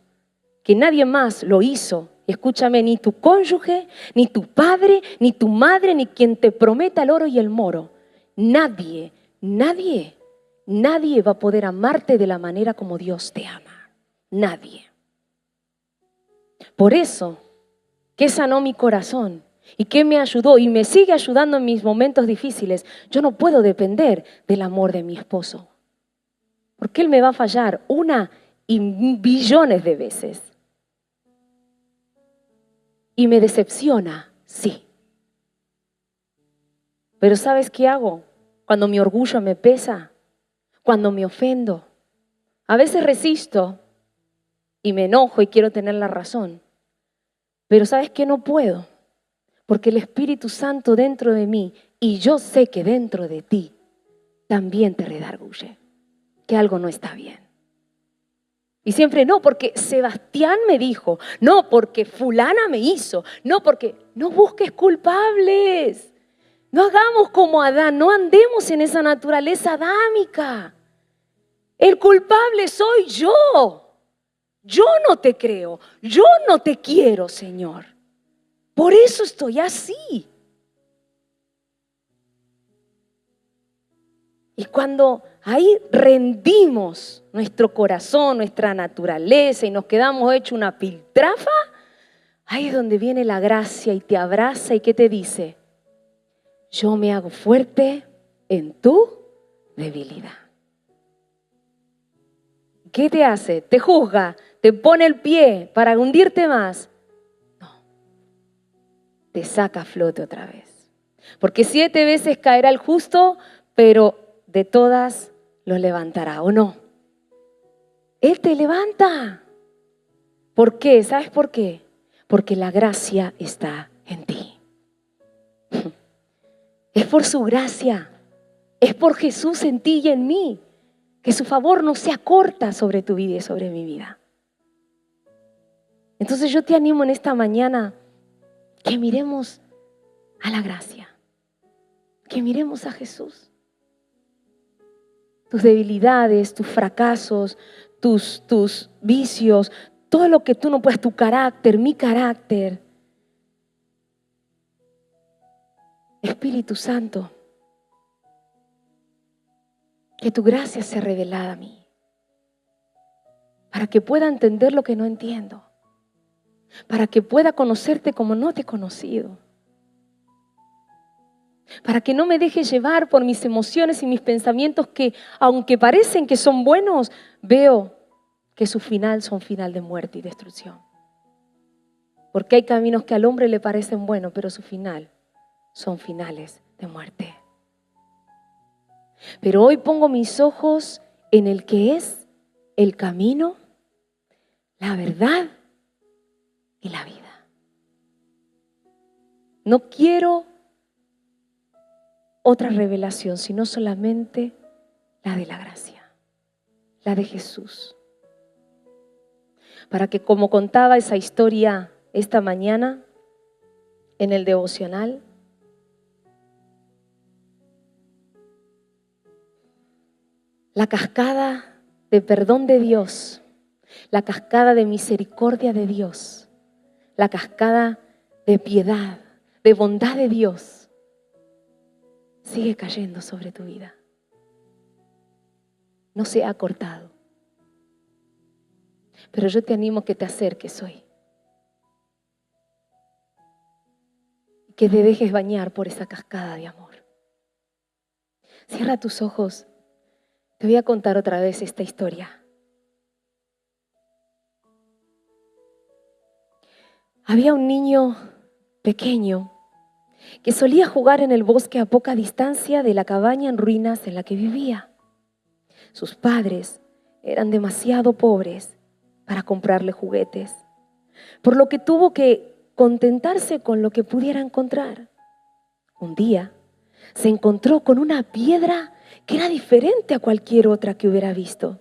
que nadie más lo hizo. Escúchame, ni tu cónyuge, ni tu padre, ni tu madre, ni quien te prometa el oro y el moro. Nadie va a poder amarte de la manera como Dios te ama. Nadie. Por eso, que sanó mi corazón y que me ayudó y me sigue ayudando en mis momentos difíciles, yo no puedo depender del amor de mi esposo. Porque él me va a fallar una y billones de veces. Y me decepciona, sí. Pero ¿sabes qué hago? Cuando mi orgullo me pesa, cuando me ofendo, a veces resisto y me enojo y quiero tener la razón. Pero ¿sabes qué? No puedo, porque el Espíritu Santo dentro de mí, y yo sé que dentro de ti, también te redarguye, que algo no está bien. Y siempre no, porque Sebastián me dijo, no, porque fulana me hizo, no, porque no busques culpables. No hagamos como Adán, no andemos en esa naturaleza adámica. El culpable soy yo. Yo no te creo, yo no te quiero, Señor. Por eso estoy así. Y cuando ahí rendimos nuestro corazón, nuestra naturaleza y nos quedamos hechos una piltrafa, ahí es donde viene la gracia y te abraza y ¿qué te dice? Yo me hago fuerte en tu debilidad. ¿Qué te hace? Te juzga, te pone el pie para hundirte más. No, te saca a flote otra vez. Porque 7 veces caerá el justo, pero de todas lo levantará, ¿o no? Él te levanta. ¿Por qué? ¿Sabes por qué? Porque la gracia está en ti. Es por su gracia, es por Jesús en ti y en mí, que su favor no se acorta sobre tu vida y sobre mi vida. Entonces yo te animo en esta mañana que miremos a la gracia, que miremos a Jesús. Tus debilidades, tus fracasos, tus vicios, todo lo que tú no puedes, tu carácter, mi carácter. Espíritu Santo, que tu gracia sea revelada a mí, para que pueda entender lo que no entiendo, para que pueda conocerte como no te he conocido, para que no me deje llevar por mis emociones y mis pensamientos que, aunque parecen que son buenos, veo que su final son final de muerte y destrucción. Porque hay caminos que al hombre le parecen buenos, pero su final son finales de muerte. Pero hoy pongo mis ojos en el que es el camino, la verdad y la vida. No quiero otra revelación, sino solamente la de la gracia, la de Jesús. Para que, como contaba esa historia esta mañana en el devocional, la cascada de perdón de Dios, la cascada de misericordia de Dios, la cascada de piedad, de bondad de Dios, sigue cayendo sobre tu vida. No se ha cortado. Pero yo te animo a que te acerques hoy. Que te dejes bañar por esa cascada de amor. Cierra tus ojos. Te voy a contar otra vez esta historia. Había un niño pequeño que solía jugar en el bosque a poca distancia de la cabaña en ruinas en la que vivía. Sus padres eran demasiado pobres para comprarle juguetes, por lo que tuvo que contentarse con lo que pudiera encontrar. Un día se encontró con una piedra que era diferente a cualquier otra que hubiera visto.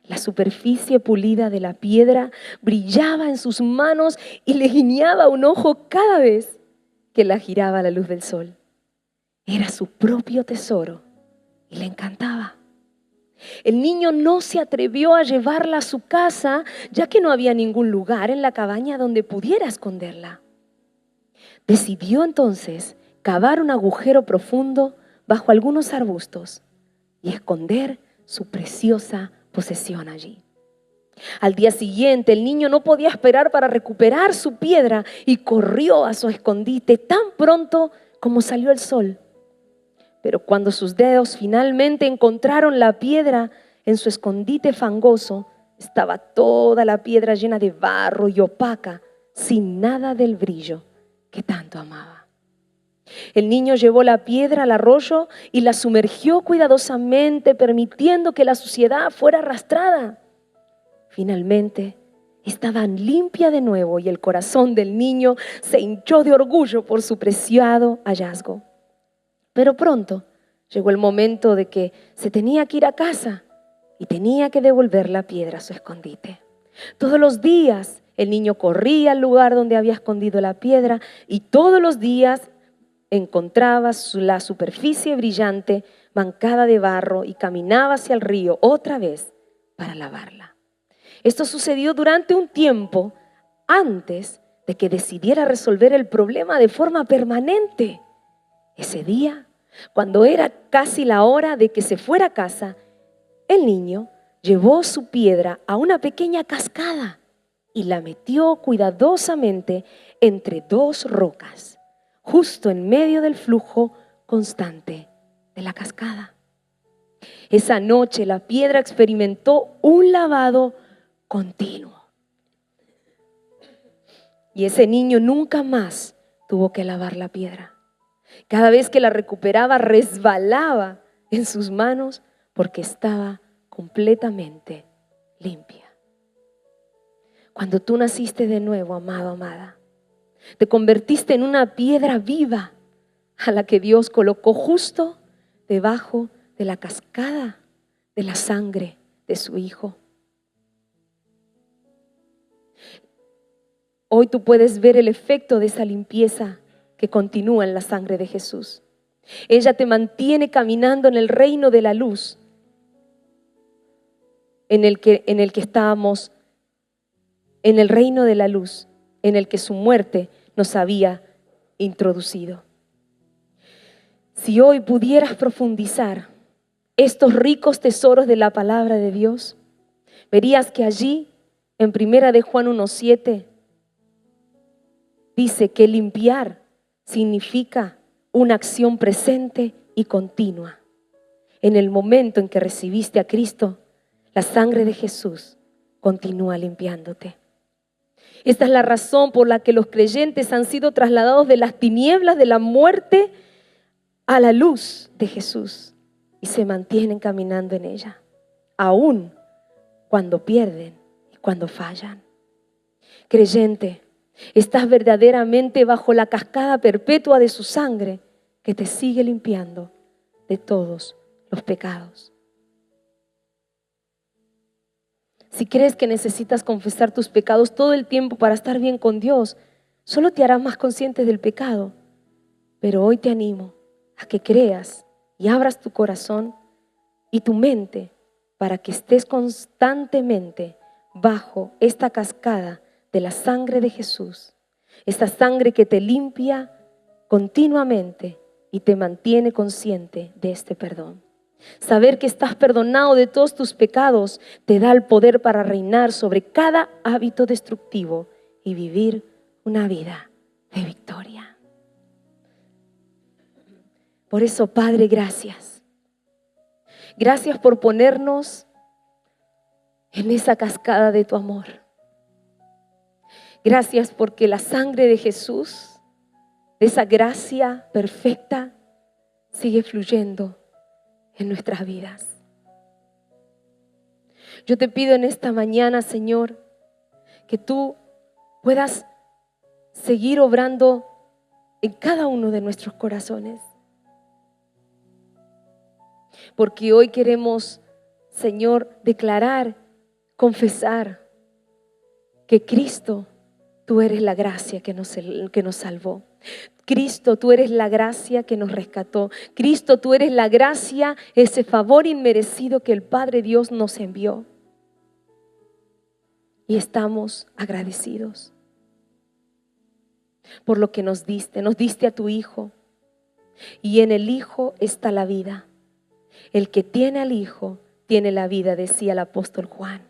La superficie pulida de la piedra brillaba en sus manos y le guiñaba un ojo cada vez que la giraba a la luz del sol. Era su propio tesoro y le encantaba. El niño no se atrevió a llevarla a su casa, ya que no había ningún lugar en la cabaña donde pudiera esconderla. Decidió entonces cavar un agujero profundo bajo algunos arbustos y esconder su preciosa posesión allí. Al día siguiente, el niño no podía esperar para recuperar su piedra y corrió a su escondite tan pronto como salió el sol. Pero cuando sus dedos finalmente encontraron la piedra en su escondite fangoso, estaba toda la piedra llena de barro y opaca, sin nada del brillo que tanto amaba. El niño llevó la piedra al arroyo y la sumergió cuidadosamente, permitiendo que la suciedad fuera arrastrada. Finalmente, estaba limpia de nuevo y el corazón del niño se hinchó de orgullo por su preciado hallazgo. Pero pronto llegó el momento de que se tenía que ir a casa y tenía que devolver la piedra a su escondite. Todos los días el niño corría al lugar donde había escondido la piedra y todos los días encontraba la superficie brillante mancada de barro y caminaba hacia el río otra vez para lavarla. Esto sucedió durante un tiempo antes de que decidiera resolver el problema de forma permanente. Ese día, cuando era casi la hora de que se fuera a casa, el niño llevó su piedra a una pequeña cascada y la metió cuidadosamente entre dos rocas, justo en medio del flujo constante de la cascada. Esa noche la piedra experimentó un lavado continuo. Y ese niño nunca más tuvo que lavar la piedra. Cada vez que la recuperaba, resbalaba en sus manos porque estaba completamente limpia. Cuando tú naciste de nuevo, amado, amada, te convertiste en una piedra viva a la que Dios colocó justo debajo de la cascada de la sangre de su Hijo. Hoy tú puedes ver el efecto de esa limpieza que continúa en la sangre de Jesús. Ella te mantiene caminando en el reino de la luz en el que estábamos, en el reino de la luz en el que su muerte nos había introducido. Si hoy pudieras profundizar estos ricos tesoros de la palabra de Dios, verías que allí, en 1 de Juan 1:7, dice que limpiar significa una acción presente y continua. En el momento en que recibiste a Cristo, la sangre de Jesús continúa limpiándote. Esta es la razón por la que los creyentes han sido trasladados de las tinieblas de la muerte a la luz de Jesús y se mantienen caminando en ella, aún cuando pierden y cuando fallan. Creyente, estás verdaderamente bajo la cascada perpetua de su sangre que te sigue limpiando de todos los pecados. Si crees que necesitas confesar tus pecados todo el tiempo para estar bien con Dios, solo te harás más consciente del pecado. Pero hoy te animo a que creas y abras tu corazón y tu mente para que estés constantemente bajo esta cascada de la sangre de Jesús. Esta sangre que te limpia continuamente y te mantiene consciente de este perdón. Saber que estás perdonado de todos tus pecados te da el poder para reinar sobre cada hábito destructivo y vivir una vida de victoria. Por eso, Padre, gracias. Gracias por ponernos en esa cascada de tu amor. Gracias porque la sangre de Jesús, de esa gracia perfecta, sigue fluyendo en nuestras vidas. Yo te pido en esta mañana, Señor, que tú puedas seguir obrando en cada uno de nuestros corazones. Porque hoy queremos, Señor, declarar, confesar que Cristo, tú eres la gracia que nos salvó. Cristo, tú eres la gracia que nos rescató. Cristo, tú eres la gracia, ese favor inmerecido que el Padre Dios nos envió. Y estamos agradecidos por lo que nos diste. Nos diste a tu Hijo. Y en el Hijo está la vida. El que tiene al Hijo tiene la vida, decía el apóstol Juan.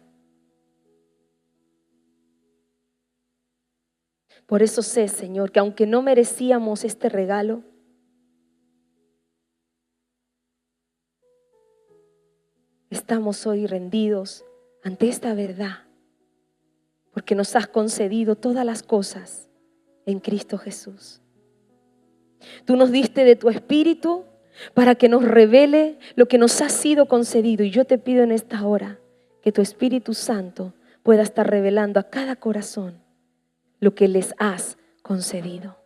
Por eso sé, Señor, que aunque no merecíamos este regalo, estamos hoy rendidos ante esta verdad, porque nos has concedido todas las cosas en Cristo Jesús. Tú nos diste de tu Espíritu para que nos revele lo que nos ha sido concedido. Y yo te pido en esta hora que tu Espíritu Santo pueda estar revelando a cada corazón lo que les has concedido.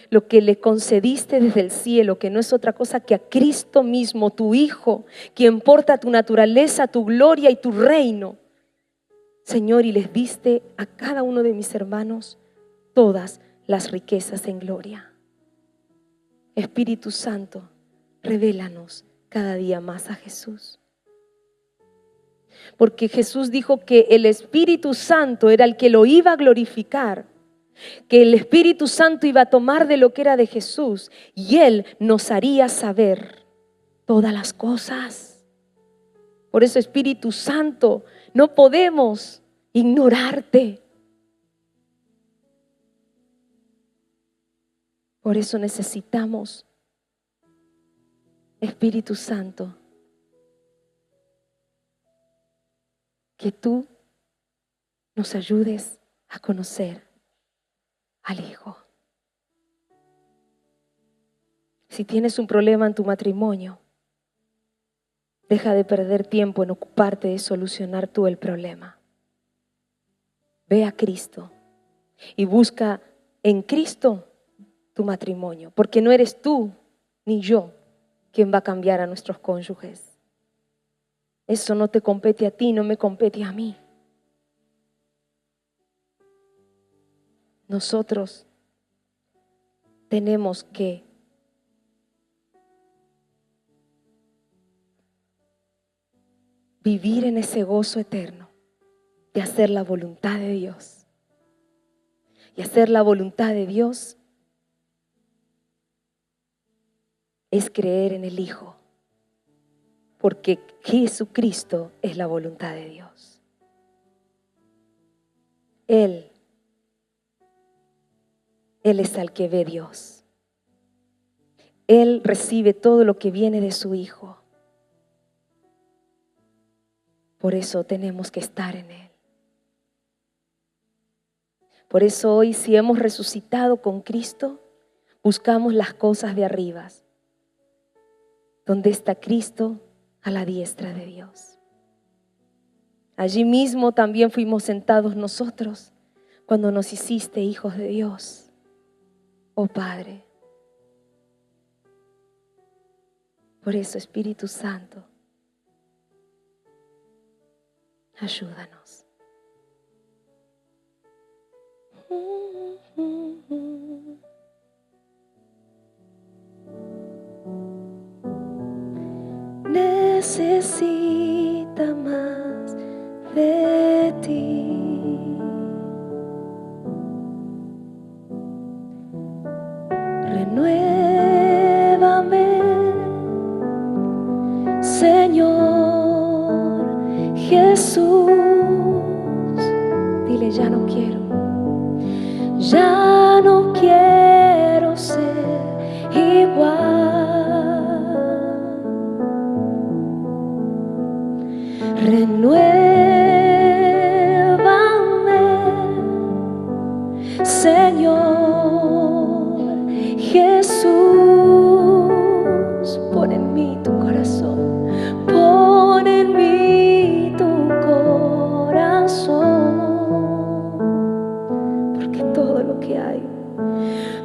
Lo que le concediste desde el cielo, que no es otra cosa que a Cristo mismo, tu Hijo, quien porta tu naturaleza, tu gloria y tu reino. Señor, y les diste a cada uno de mis hermanos todas las riquezas en gloria. Espíritu Santo, revélanos cada día más a Jesús. Porque Jesús dijo que el Espíritu Santo era el que lo iba a glorificar, que el Espíritu Santo iba a tomar de lo que era de Jesús y Él nos haría saber todas las cosas. Por eso, Espíritu Santo, no podemos ignorarte. Por eso necesitamos, Espíritu Santo, que tú nos ayudes a conocer al Hijo. Si tienes un problema en tu matrimonio, deja de perder tiempo en ocuparte de solucionar tú el problema. Ve a Cristo y busca en Cristo tu matrimonio, porque no eres tú ni yo quien va a cambiar a nuestros cónyuges. Eso no te compete a ti, no me compete a mí. Nosotros tenemos que vivir en ese gozo eterno de hacer la voluntad de Dios. Y hacer la voluntad de Dios es creer en el Hijo, porque Jesucristo es la voluntad de Dios. Él es al que ve Dios. Él recibe todo lo que viene de su Hijo. Por eso tenemos que estar en Él. Por eso hoy, si hemos resucitado con Cristo, buscamos las cosas de arriba, donde está Cristo a la diestra de Dios. Allí mismo también fuimos sentados nosotros cuando nos hiciste hijos de Dios. Oh Padre. Por eso, Espíritu Santo, ayúdanos. Necesita más de ti. Renuévame, Señor Jesús. Dile, ya no quiero. Ya no quiero ser igual. Renuévame, Señor Jesús. Pon en mí tu corazón. Pon en mí tu corazón.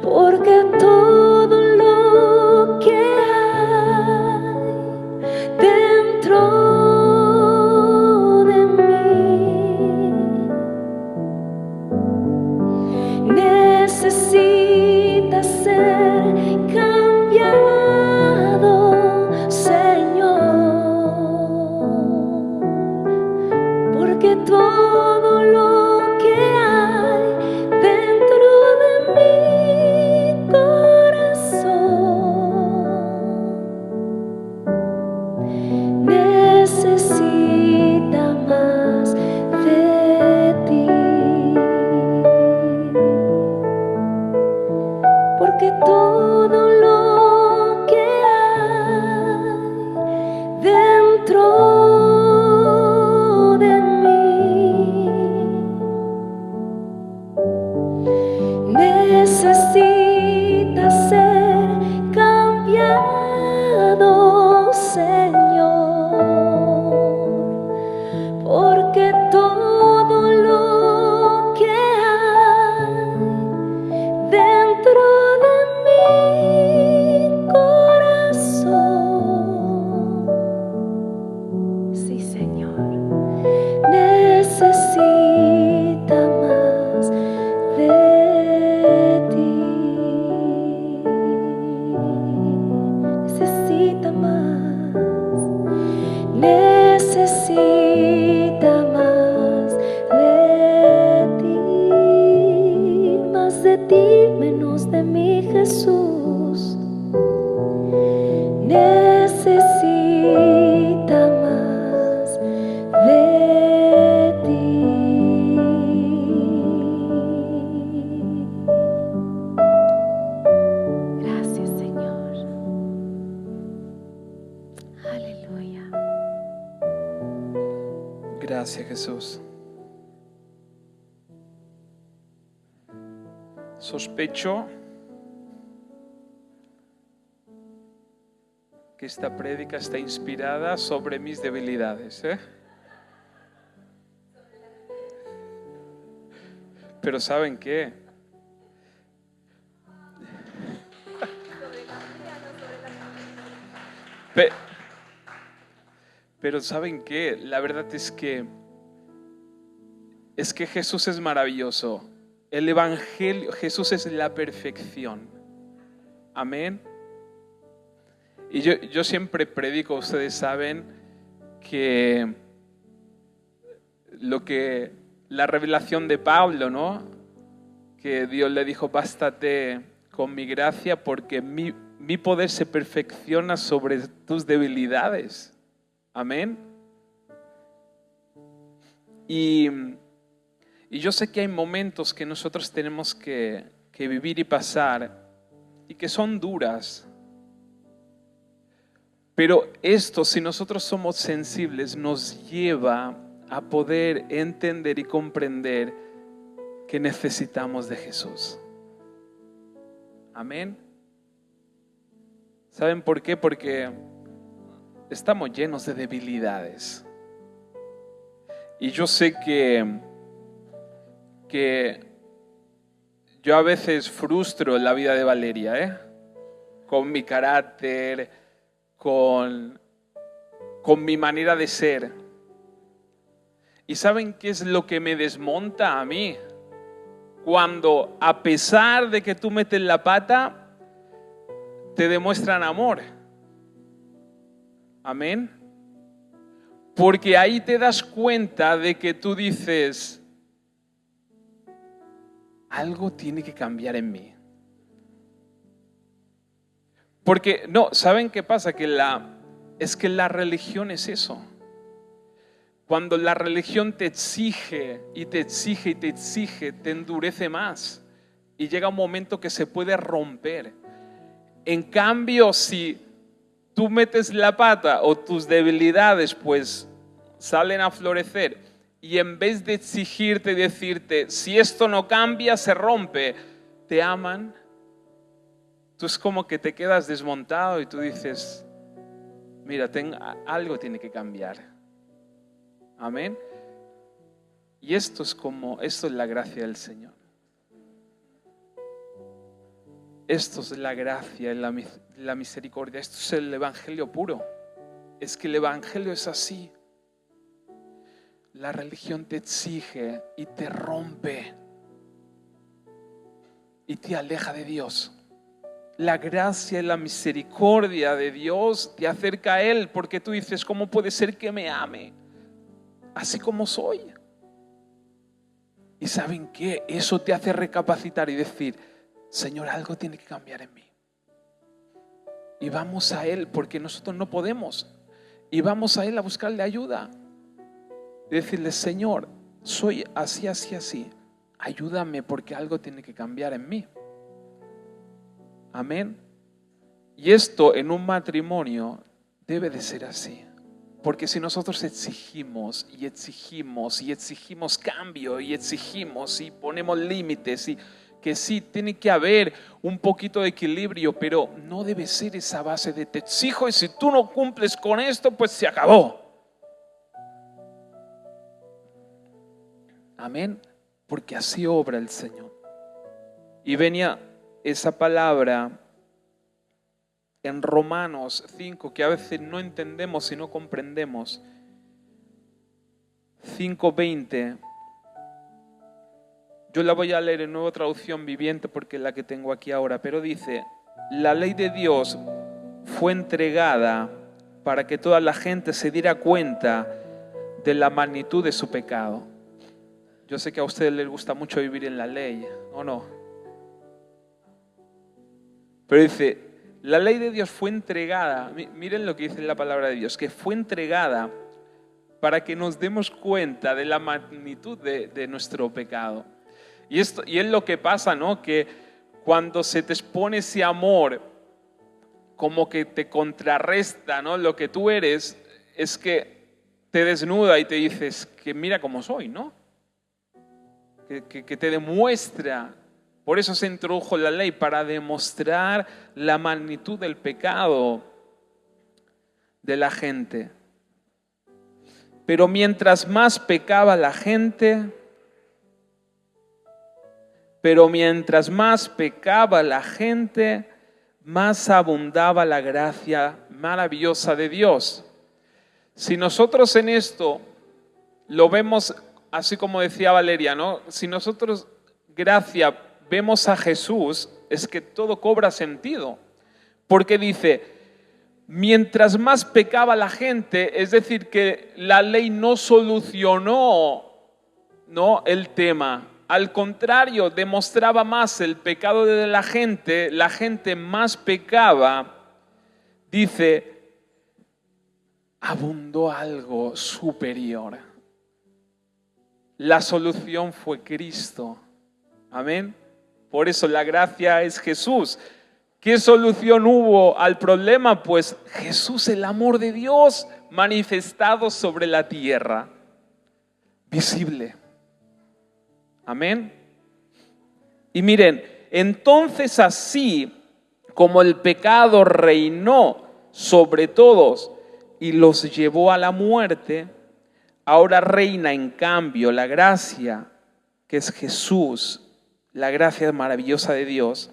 Porque todo lo que hay dentro de mí necesita ser cambiado, Señor. Porque todo lo que hay dentro de mi corazón necesita más de ti. Porque todo lo que hay dentro de mí necesita ser cambiado, Señor. Porque todo lo que hay dentro de mi corazón, sí, Señor, necesita más de ti. Necesita más. Necesita más de ti, menos de mí, Jesús. Necesita más de ti. Gracias, Señor. Aleluya. Gracias, Jesús. Sospecho que esta prédica está inspirada sobre mis debilidades, ¿eh? Pero ¿saben qué? Pero ¿saben qué? La verdad es que Jesús es maravilloso. El Evangelio, Jesús es la perfección. Amén. Y yo siempre predico, ustedes saben, que la revelación de Pablo, ¿no? Que Dios le dijo, bástate con mi gracia porque mi poder se perfecciona sobre tus debilidades. Amén. Y yo sé que hay momentos que nosotros tenemos que vivir y pasar y que son duras. Pero esto, si nosotros somos sensibles, nos lleva a poder entender y comprender que necesitamos de Jesús. Amén. ¿Saben por qué? Porque estamos llenos de debilidades. Y yo sé que yo a veces frustro la vida de Valeria, con mi carácter, con mi manera de ser. ¿Y saben qué es lo que me desmonta a mí? Cuando, a pesar de que tú metes la pata, te demuestran amor. Amén. Porque ahí te das cuenta de que tú dices, algo tiene que cambiar en mí. Porque, no, ¿saben qué pasa? Es que la religión es eso. Cuando la religión te exige y te exige y te exige, te endurece más. Y llega un momento que se puede romper. En cambio, si tú metes la pata o tus debilidades pues salen a florecer y en vez de exigirte y decirte, si esto no cambia, se rompe, te aman, tú es como que te quedas desmontado y tú dices, mira, algo tiene que cambiar. Amén. Y esto es la gracia del Señor. Esto es la gracia, la misericordia. Esto es el Evangelio puro. Es que el Evangelio es así. La religión te exige y te rompe y te aleja de Dios. La gracia y la misericordia de Dios te acerca a Él, porque tú dices, ¿cómo puede ser que me ame así como soy? Y ¿saben qué? Eso te hace recapacitar y decir, Señor, algo tiene que cambiar en mí. Y vamos a Él, porque nosotros no podemos. Y vamos a Él a buscarle ayuda. Y decirle, Señor, soy así, así, así. Ayúdame porque algo tiene que cambiar en mí. Amén. Y esto en un matrimonio debe de ser así. Porque si nosotros exigimos y exigimos y exigimos cambio y exigimos y ponemos límites y que sí, tiene que haber un poquito de equilibrio, pero no debe ser esa base de te exijo y si tú no cumples con esto, pues se acabó. Amén. Porque así obra el Señor. Y venía esa palabra en Romanos 5, que a veces no entendemos y no comprendemos. 5:20. Yo la voy a leer en Nueva Traducción Viviente porque es la que tengo aquí ahora, pero dice, la ley de Dios fue entregada para que toda la gente se diera cuenta de la magnitud de su pecado. Yo sé que a ustedes les gusta mucho vivir en la ley, ¿o no? Pero dice, la ley de Dios fue entregada, miren lo que dice la palabra de Dios, que fue entregada para que nos demos cuenta de la magnitud de nuestro pecado. Y es lo que pasa, ¿no? Que cuando se te expone ese amor, como que te contrarresta, ¿no? Lo que tú eres, es que te desnuda y te dices que mira cómo soy, ¿no? Que te demuestra. Por eso se introdujo la ley, para demostrar la magnitud del pecado de la gente. Pero mientras más pecaba la gente, más abundaba la gracia maravillosa de Dios. Si nosotros en esto lo vemos así como decía Valeria, ¿no? Si nosotros, gracia, vemos a Jesús, es que todo cobra sentido. Porque dice, mientras más pecaba la gente, es decir, que la ley no solucionó, ¿no?, el tema. Al contrario, demostraba más el pecado de la gente más pecaba, dice, abundó algo superior. La solución fue Cristo. Amén. Por eso la gracia es Jesús. ¿Qué solución hubo al problema? Pues Jesús, el amor de Dios manifestado sobre la tierra, visible. Amén. Y miren, entonces así como el pecado reinó sobre todos y los llevó a la muerte, ahora reina en cambio la gracia, que es Jesús, la gracia maravillosa de Dios,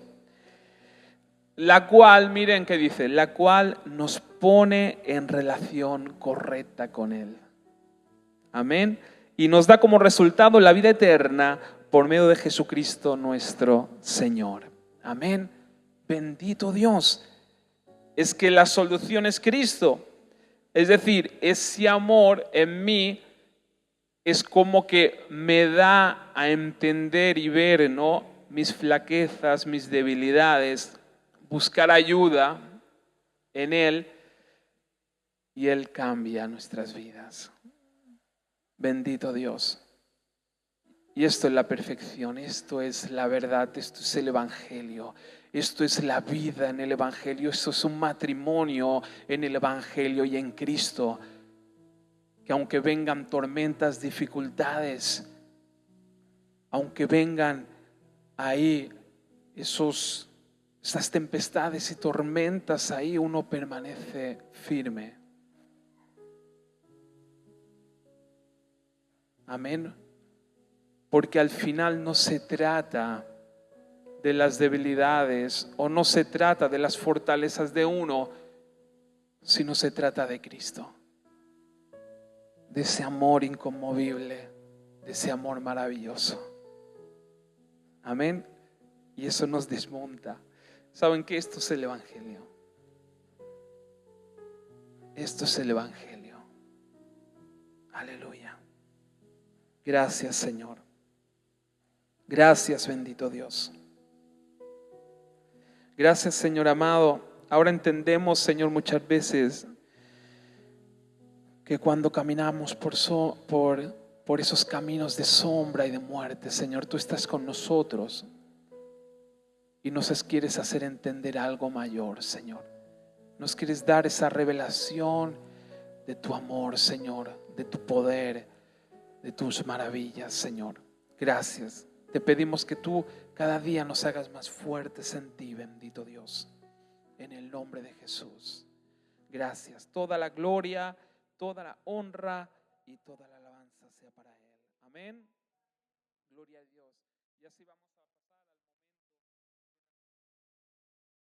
la cual, miren qué dice, la cual nos pone en relación correcta con Él. Amén. Y nos da como resultado la vida eterna por medio de Jesucristo nuestro Señor. Amén. Bendito Dios. Es que la solución es Cristo. Es decir, ese amor en mí es como que me da a entender y ver, ¿no?, mis flaquezas, mis debilidades, buscar ayuda en Él y Él cambia nuestras vidas. Bendito Dios. Y esto es la perfección, esto es la verdad, esto es el Evangelio, esto es la vida en el Evangelio, esto es un matrimonio en el Evangelio y en Cristo. Que aunque vengan tormentas, dificultades, aunque vengan ahí esas tempestades y tormentas, ahí uno permanece firme. Amén. Porque al final no se trata de las debilidades o no se trata de las fortalezas de uno, sino se trata de Cristo. De ese amor inconmovible, de ese amor maravilloso. Amén. Y eso nos desmonta. ¿Saben qué? Esto es el Evangelio. Esto es el Evangelio. Aleluya. Gracias, Señor. Gracias, bendito Dios. Gracias, Señor amado. Ahora entendemos, Señor, muchas veces que cuando caminamos por esos caminos de sombra y de muerte, Señor, tú estás con nosotros y nos quieres hacer entender algo mayor, Señor. Nos quieres dar esa revelación de tu amor, Señor, de tu poder, de tus maravillas, Señor. Gracias. Te pedimos que tú cada día nos hagas más fuertes en ti, bendito Dios, en el nombre de Jesús. Gracias. Toda la gloria, toda la honra y toda la alabanza sea para Él. Amén. Gloria a Dios. Y así vamos.